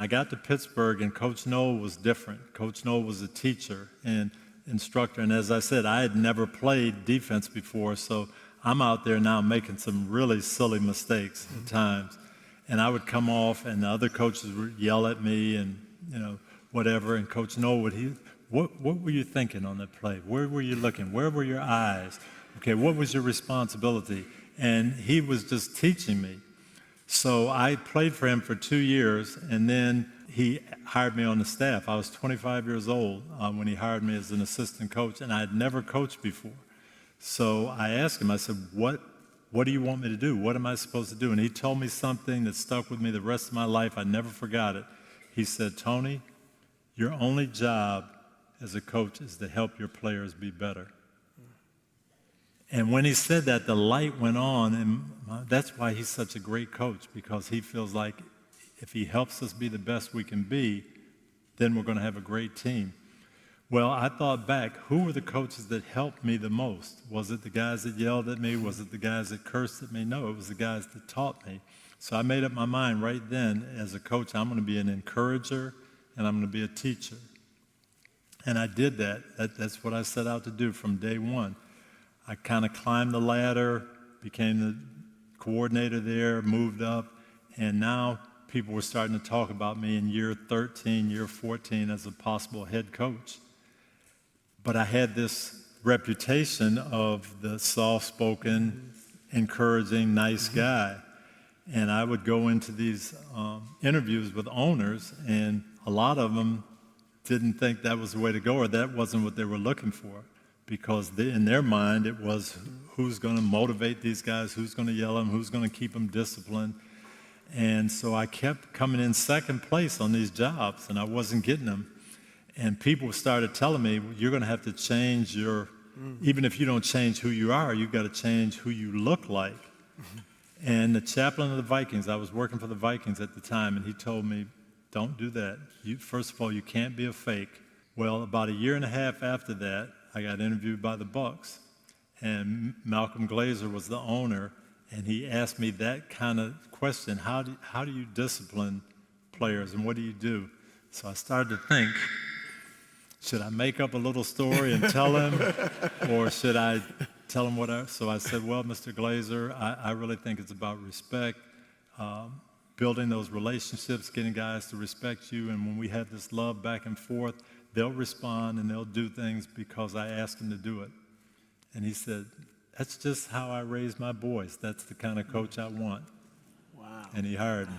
I got to Pittsburgh, and Coach Noll was different. Coach Noll was a teacher and instructor, and as I said, I had never played defense before, so I'm out there now making some really silly mistakes at times. And I would come off, and the other coaches would yell at me and, whatever, and Coach Noll what were you thinking on that play? Where were you looking? Where were your eyes? Okay, what was your responsibility? And he was just teaching me. So I played for him for 2 years, and then he hired me on the staff. I was 25 years old when he hired me as an assistant coach, and I had never coached before. So I asked him, I said, what do you want me to do? What am I supposed to do? And he told me something that stuck with me the rest of my life. I never forgot it. He said, Tony, your only job as a coach is to help your players be better. And when he said that, the light went on, and that's why he's such a great coach, because he feels like if he helps us be the best we can be, then we're going to have a great team. Well, I thought back, who were the coaches that helped me the most? Was it the guys that yelled at me? Was it the guys that cursed at me? No, it was the guys that taught me. So I made up my mind right then, as a coach, I'm going to be an encourager and I'm going to be a teacher. And I did that. That's what I set out to do from day one. I kind of climbed the ladder, became the coordinator there, moved up, and now people were starting to talk about me in year 13, year 14 as a possible head coach. But I had this reputation of the soft-spoken, encouraging, nice guy. And I would go into these interviews with owners, and a lot of them didn't think that was the way to go, or that wasn't what they were looking for, because in their mind it was who's going to motivate these guys, who's going to yell at them, who's going to keep them disciplined. And so I kept coming in second place on these jobs, and I wasn't getting them. And people started telling me, you're going to have to change even if you don't change who you are, you've got to change who you look like. And the chaplain of the Vikings, I was working for the Vikings at the time, and he told me, don't do that. First of all, you can't be a fake. Well, about a year and a half after that, I got interviewed by the Bucs, and Malcolm Glazer was the owner, and he asked me that kind of question, how do you discipline players, and what do you do? So I started to think, should I make up a little story and tell him, or should I tell him so I said, well, Mr. Glazer, I really think it's about respect, building those relationships, getting guys to respect you, and when we have this love back and forth, they'll respond and they'll do things because I asked them to do it. And he said, that's just how I raise my boys. That's the kind of coach I want. Wow. And he hired me.